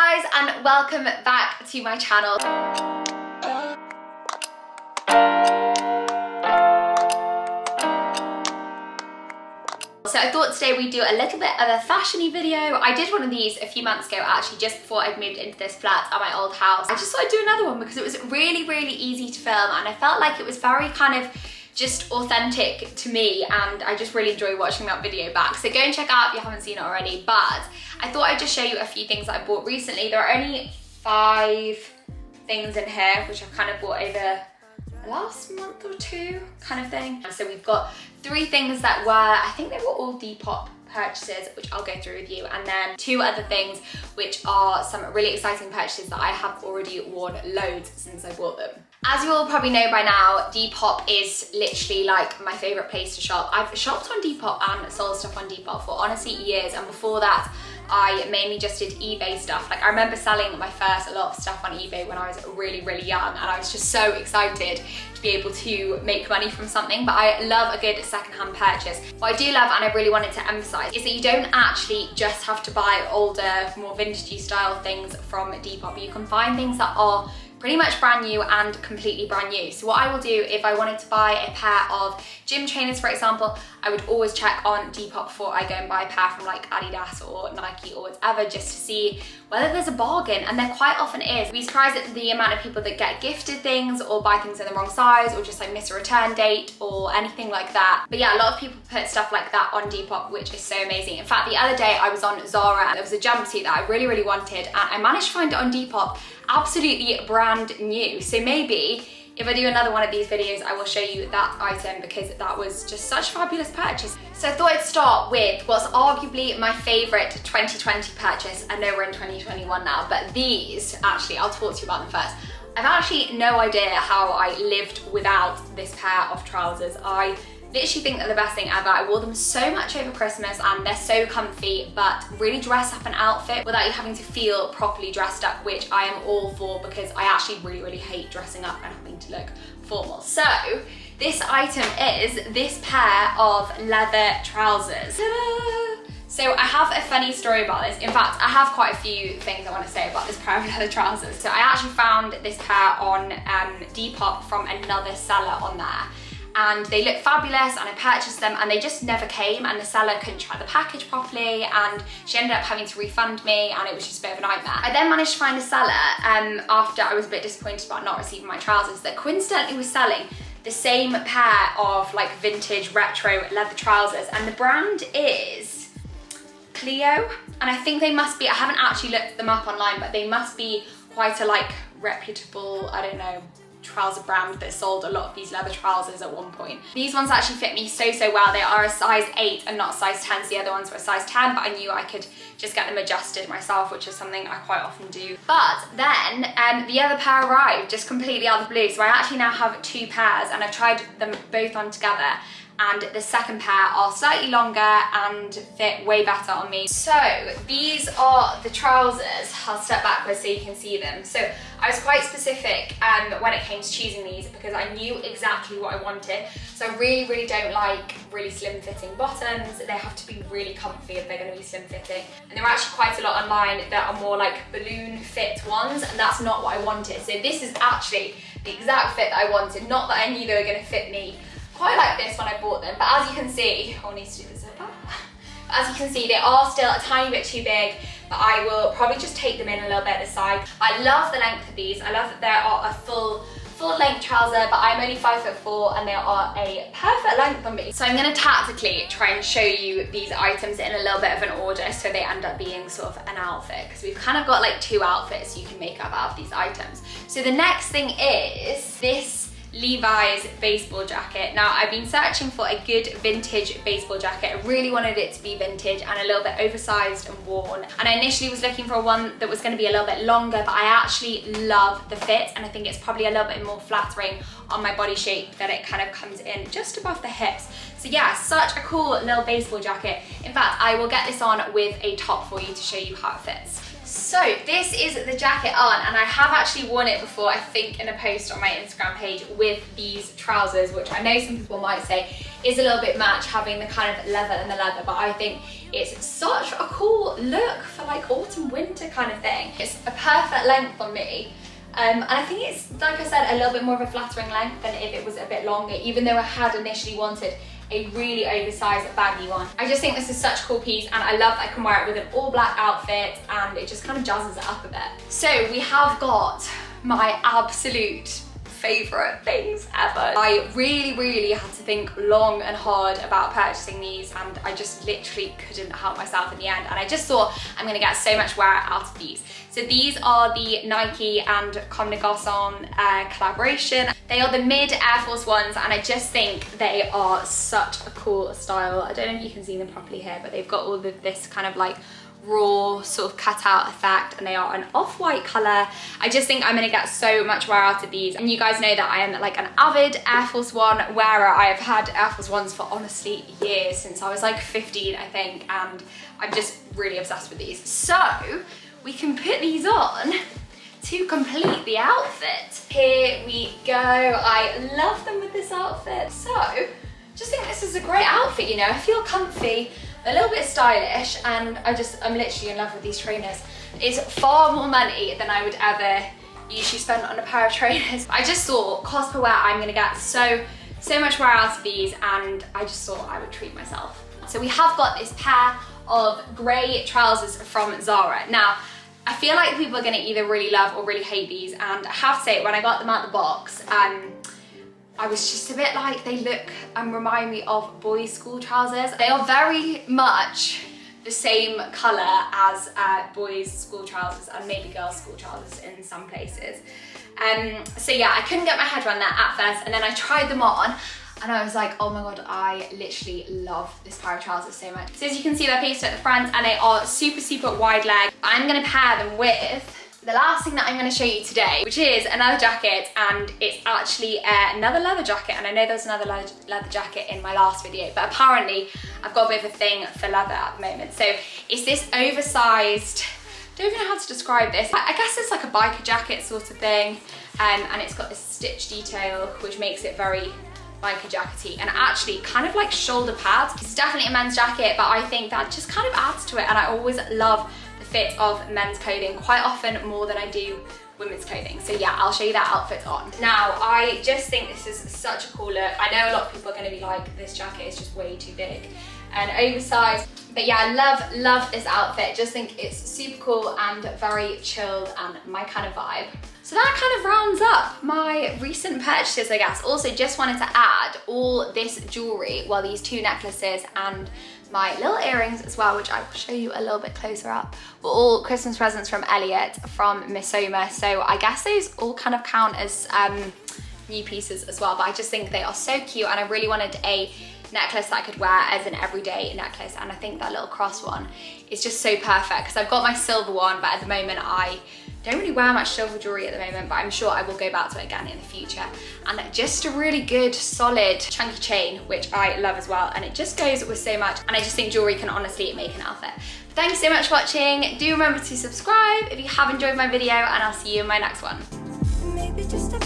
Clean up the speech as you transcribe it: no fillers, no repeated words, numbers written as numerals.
Hi guys, and welcome back to my channel. So I thought today we'd do a little bit of a fashion-y video. I did one of these a few months ago actually, just before I'd moved into this flat at my old house. I just thought I'd do another one because it was really easy to film, and I felt like it was very kind of just authentic to me, and I just really enjoy watching that video back. So go and check out if you haven't seen it already. But I thought I'd just show you a few things that I bought recently. There are only 5 things in here which I've kind of bought over the last month or two kind of thing. So we've got 3 things that were, I think they were all Depop purchases, which I'll go through with you, and then 2 other things which are some really exciting purchases that I have already worn loads since I bought them. As you all probably know by now, Depop is literally like my favourite place to shop. I've shopped on Depop and sold stuff on Depop for honestly years, and before that I mainly just did eBay stuff. Like I remember selling my first lot of stuff on eBay when I was really young, and I was just so excited to be able to make money from something. But I love a good secondhand purchase. What I do love, and I really wanted to emphasize, is that you don't actually just have to buy older, more vintagey style things from Depop. You can find things that are pretty much brand new and completely brand new. So what I will do, if I wanted to buy a pair of gym trainers, for example, I would always check on Depop before I go and buy a pair from like Adidas or Nike or whatever, just to see whether there's a bargain, and there quite often is. You'd be surprised at the amount of people that get gifted things or buy things in the wrong size or just like miss a return date or anything like that. But yeah, a lot of people put stuff like that on Depop, which is so amazing. In fact, the other day I was on Zara and there was a jumpsuit that I really wanted, and I managed to find it on Depop absolutely brand new. So maybe if I do another one of these videos, I will show you that item because that was just such a fabulous purchase. So I thought I'd start with what's arguably my favorite 2020 purchase. I know we're in 2021 now, but these, actually, I'll talk to you about them first. I've actually no idea how I lived without this pair of trousers. I literally think they're the best thing ever. I wore them so much over Christmas and they're so comfy, but really dress up an outfit without you having to feel properly dressed up, which I am all for because I actually really hate dressing up and having to look formal. So this item is this pair of leather trousers. Ta-da! So I have a funny story about this. In fact, I have quite a few things I want to say about this pair of leather trousers. So I actually found this pair on Depop from another seller on there, and they look fabulous, and I purchased them and they just never came, and the seller couldn't track the package properly, and she ended up having to refund me, and it was just a bit of a nightmare. I then managed to find a seller after I was a bit disappointed about not receiving my trousers that coincidentally was selling the same pair of like vintage retro leather trousers, and the brand is Clio, and I think they must be, I haven't actually looked them up online, but they must be quite a like reputable, I don't know, trouser brand that sold a lot of these leather trousers at one point. These ones actually fit me so well. They are a size 8 and not a size 10, so the other ones were a size 10, but I knew I could just get them adjusted myself, which is something I quite often do. But then the other pair arrived just completely out of the blue, so I actually now have 2 pairs, and I've tried them both on together, and the second pair are slightly longer and fit way better on me. So these are the trousers. I'll step backwards so you can see them. So I was quite specific when it came to choosing these because I knew exactly what I wanted. So I really don't like really slim fitting bottoms. They have to be really comfy if they're gonna be slim fitting. And there are actually quite a lot online that are more like balloon fit ones, and that's not what I wanted. So this is actually the exact fit that I wanted. Not that I knew they were gonna fit me quite like this when I bought them, but as you can see, I need to do the zipper. As you can see, they are still a tiny bit too big, but I will probably just take them in a little bit at the side. I love the length of these. I love that they are a full length trouser, but I'm only 5'4" and they are a perfect length on me. So I'm gonna tactically try and show you these items in a little bit of an order so they end up being sort of an outfit, because we've kind of got like 2 outfits you can make up out of these items. So the next thing is this Levi's baseball jacket. Now I've been searching for a good vintage baseball jacket. I really wanted it to be vintage and a little bit oversized and worn, and I initially was looking for one that was going to be a little bit longer, but I actually love the fit, and I think it's probably a little bit more flattering on my body shape that it kind of comes in just above the hips. So yeah, such a cool little baseball jacket. In fact, I will get this on with a top for you to show you how it fits. So this is the jacket on, and I have actually worn it before, I think in a post on my Instagram page with these trousers, which I know some people might say is a little bit much having the kind of leather and the leather, but I think it's such a cool look for like autumn winter kind of thing. It's a perfect length on me. And I think it's, like I said, a little bit more of a flattering length than if it was a bit longer, even though I had initially wanted a really oversized baggy one. I just think this is such a cool piece, and I love that I can wear it with an all black outfit and it just kind of jazzes it up a bit. So we have got my absolute favorite things ever. I really had to think long and hard about purchasing these, and I just literally couldn't help myself in the end, and I just thought I'm gonna get so much wear out of these. So these are the Nike and Comme des Garçons collaboration. They are the mid Air Force Ones, and I just think they are such a cool style. I don't know if you can see them properly here, but they've got all of this kind of like raw sort of cutout effect, and they are an off-white color. I just think I'm gonna get so much wear out of these, and you guys know that I am like an avid Air Force One wearer. I have had Air Force Ones for honestly years, since I was like 15 I think, and I'm just really obsessed with these. So we can put these on to complete the outfit. Here we go. I love them with this outfit. So just think this is a great outfit, you know. I feel comfy, a little bit stylish, and I'm literally in love with these trainers. It's far more money than I would ever usually spend on a pair of trainers. I just thought cost per wear, I'm gonna get so much wear out of these, and I just thought I would treat myself. So we have got this pair of grey trousers from Zara. Now, I feel like people are gonna either really love or really hate these, and I have to say, when I got them out the box, I was just a bit like, they look and remind me of boys' school trousers. They are very much the same colour as boys' school trousers and maybe girls' school trousers in some places. So yeah, I couldn't get my head around that at first, and then I tried them on, and I was like, oh my god, I literally love this pair of trousers so much. So as you can see, they're pasted at the front, and they are super wide leg. I'm gonna pair them with the last thing that I'm going to show you today, which is another jacket, and it's actually another leather jacket, and I know there's another leather jacket in my last video, but apparently I've got a bit of a thing for leather at the moment. So it's this oversized, I don't even know how to describe this. I guess it's like a biker jacket sort of thing, and it's got this stitch detail which makes it very biker jackety, and actually kind of like shoulder pads. It's definitely a men's jacket, but I think that just kind of adds to it, and I always love fit of men's clothing, quite often more than I do women's clothing. So yeah, I'll show you that outfit on. Now, I just think this is such a cool look. I know a lot of people are going to be like, this jacket is just way too big and oversized, but yeah, I love this outfit. Just think it's super cool and very chilled and my kind of vibe. So that kind of rounds up my recent purchases, I guess. Also, just wanted to add all this jewelry, well, these two necklaces and my little earrings as well, which I will show you a little bit closer up, were all Christmas presents from Elliot from Miss Soma. So I guess those all kind of count as new pieces as well, but I just think they are so cute, and I really wanted a necklace that I could wear as an everyday necklace, and I think that little cross one is just so perfect, because I've got my silver one, but at the moment I don't really wear much silver jewelry at the moment, but I'm sure I will go back to it again in the future. And just a really good, solid, chunky chain, which I love as well. And it just goes with so much. And I just think jewelry can honestly make an outfit. Thanks so much for watching. Do remember to subscribe if you have enjoyed my video, and I'll see you in my next one. Maybe just a